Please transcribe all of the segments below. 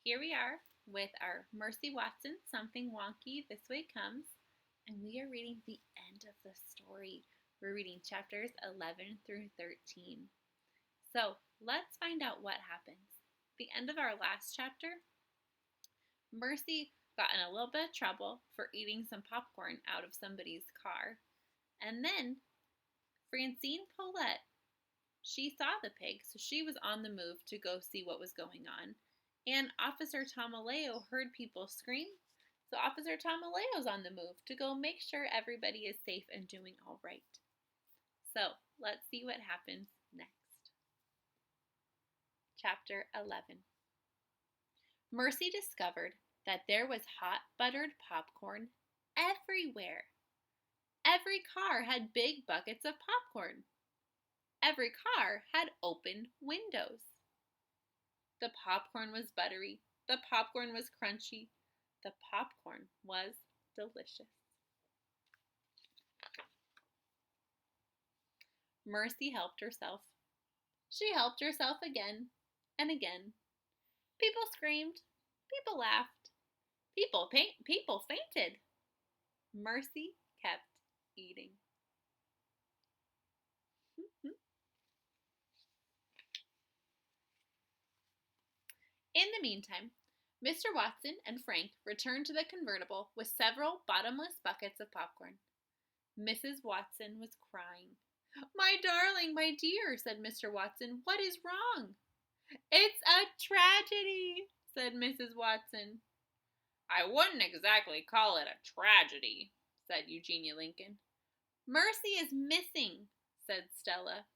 Here we are with our Mercy Watson, Something Wonky, This Way Comes, and we are reading the end of the story. We're reading chapters 11 through 13. So let's find out what happens. The end of our last chapter, Mercy got in a little bit of trouble for eating some popcorn out of somebody's car. And then Francine Paulette, she saw the pig, so she was on the move to go see what was going on. And Officer Tomaleo heard people scream, so Officer Tomaleo's on the move to go make sure everybody is safe and doing all right. So let's see what happens next. Chapter 11. Mercy discovered that there was hot buttered popcorn everywhere. Every car had big buckets of popcorn. Every car had open windows. The popcorn was buttery. The popcorn was crunchy. The popcorn was delicious. Mercy helped herself. She helped herself again and again. People screamed. People laughed. People fainted. Mercy kept eating. In the meantime, Mr. Watson and Frank returned to the convertible with several bottomless buckets of popcorn. Mrs. Watson was crying. "My darling, my dear," said Mr. Watson, "what is wrong?" "It's a tragedy," said Mrs. Watson. "I wouldn't exactly call it a tragedy," said Eugenia Lincoln. "Mercy is missing," said Stella.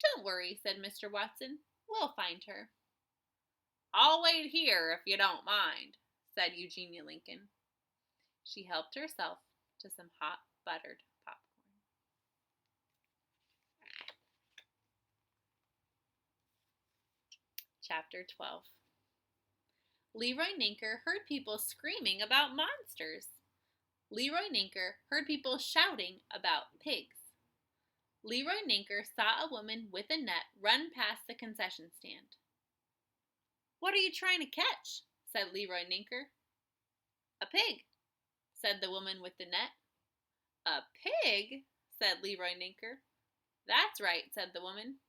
"Don't worry," said Mr. Watson. "We'll find her." "I'll wait here if you don't mind," said Eugenia Lincoln. She helped herself to some hot buttered popcorn. Chapter 12. Leroy Ninker heard people screaming about monsters. Leroy Ninker heard people shouting about pigs. Leroy Ninker saw a woman with a net run past the concession stand. "What are you trying to catch?" said Leroy Ninker. "A pig," said the woman with the net. "A pig?" said Leroy Ninker. "That's right," said the woman.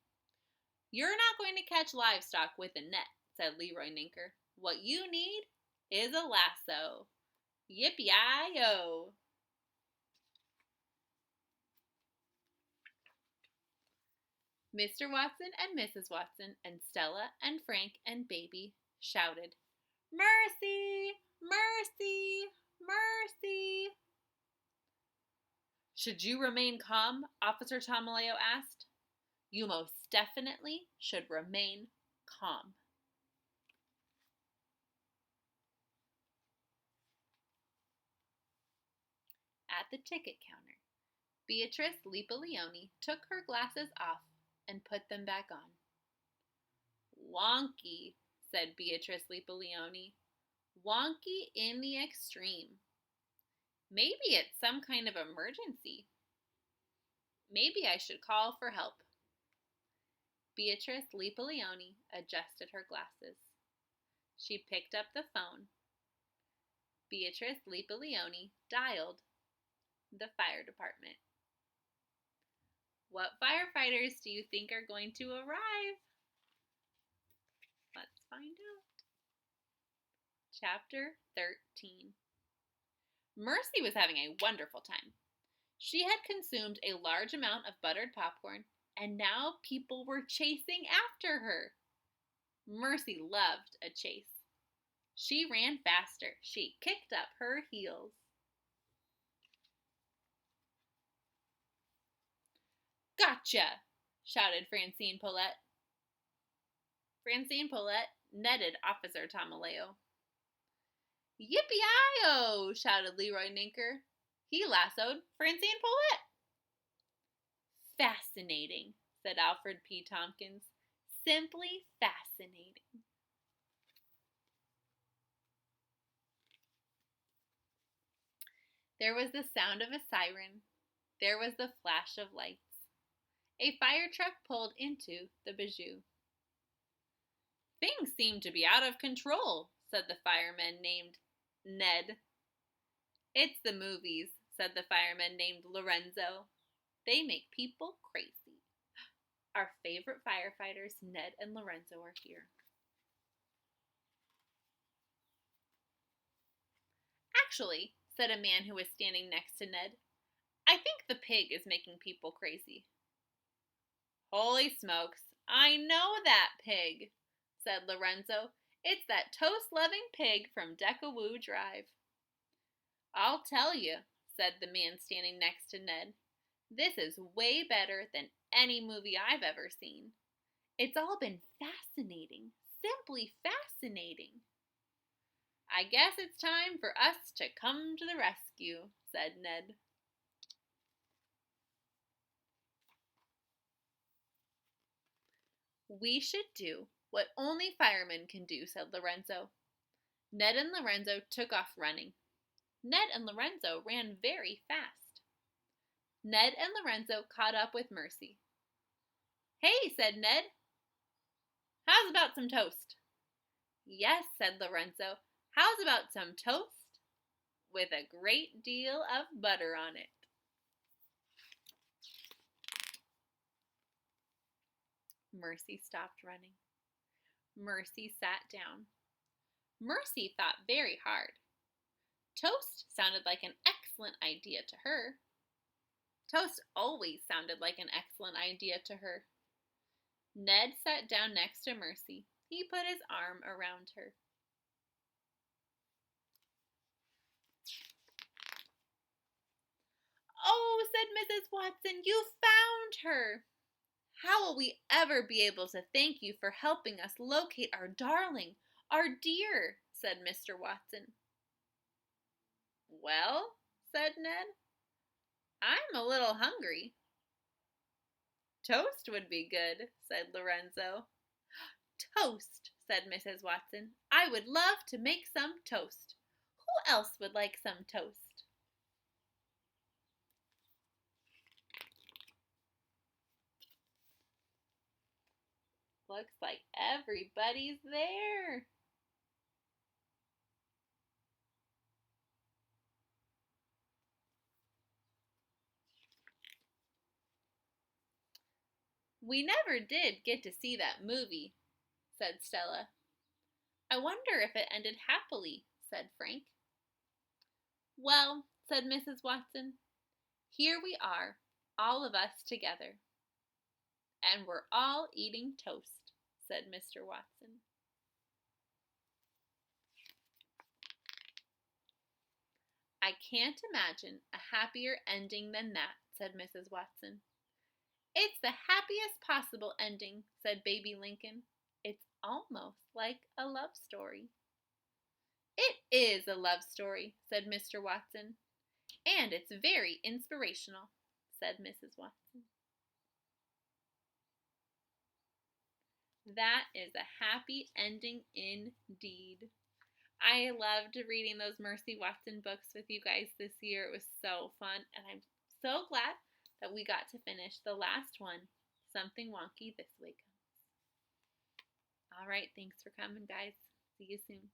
"You're not going to catch livestock with a net," said Leroy Ninker. "What you need is a lasso. Yippee-yi-yo!" Mr. Watson and Mrs. Watson and Stella and Frank and Baby shouted, "Mercy! Mercy! Mercy!" "Should you remain calm?" Officer Tomaleo asked. "You most definitely should remain calm." At the ticket counter, Beatrice Lipaleone took her glasses off and put them back on. "Wonky," said Beatrice Lipaleone. "Wonky in the extreme. Maybe it's some kind of emergency. Maybe I should call for help." Beatrice Lipaleone adjusted her glasses. She picked up the phone. Beatrice Lipaleone dialed the fire department. What firefighters do you think are going to arrive? Let's find out. Chapter 13. Mercy was having a wonderful time. She had consumed a large amount of buttered popcorn, and now people were chasing after her. Mercy loved a chase. She ran faster. She kicked up her heels. "Gotcha!" shouted Francine Paulette. Francine Paulette netted Officer Tomaleo. "Yippee-yi-yo!" shouted Leroy Ninker. He lassoed Francine Paulette. "Fascinating," said Alfred P. Tompkins. "Simply fascinating." There was the sound of a siren. There was the flash of lights. A fire truck pulled into the bijou. "Things seem to be out of control, said the fireman named Ned. It's the movies, said the fireman named Lorenzo. They make people crazy. Our favorite firefighters, Ned and Lorenzo, are here. Actually, said a man who was standing next to Ned, I think the pig is making people crazy. Holy smokes, I know that pig, said Lorenzo. It's that toast-loving pig from Deckawoo Drive. I'll tell you, said the man standing next to Ned. This is way better than any movie I've ever seen. It's all been fascinating, simply fascinating. I guess it's time for us to come to the rescue, said Ned. We should do what only firemen can do, said Lorenzo. Ned and Lorenzo took off running. Ned and Lorenzo ran very fast. Ned and Lorenzo caught up with Mercy. Hey, said Ned. How's about some toast? Yes, said Lorenzo. How's about some toast with a great deal of butter on it? Mercy stopped running. Mercy sat down. Mercy thought very hard. Toast sounded like an excellent idea to her. Toast always sounded like an excellent idea to her. Ned sat down next to Mercy. He put his arm around her. Oh, said Mrs. Watson, you found her. How will we ever be able to thank you for helping us locate our darling, our dear, said Mr. Watson. Well, said Ned, I'm a little hungry. Toast would be good, said Lorenzo. Toast, said Mrs. Watson. I would love to make some toast. Who else would like some toast? Looks like everybody's there. We never did get to see that movie, said Stella. I wonder if it ended happily, said Frank. Well, said Mrs. Watson, here we are, all of us together. And we're all eating toast, said Mr. Watson. I can't imagine a happier ending than that, said Mrs. Watson. It's the happiest possible ending, said Baby Lincoln. It's almost like a love story. It is a love story, said Mr. Watson. And it's very inspirational, said Mrs. Watson. That is a happy ending indeed. I loved reading those Mercy Watson books with you guys this year. It was so fun, and I'm so glad that we got to finish the last one, Something Wonky This Way Comes. All right, thanks for coming, guys. See you soon.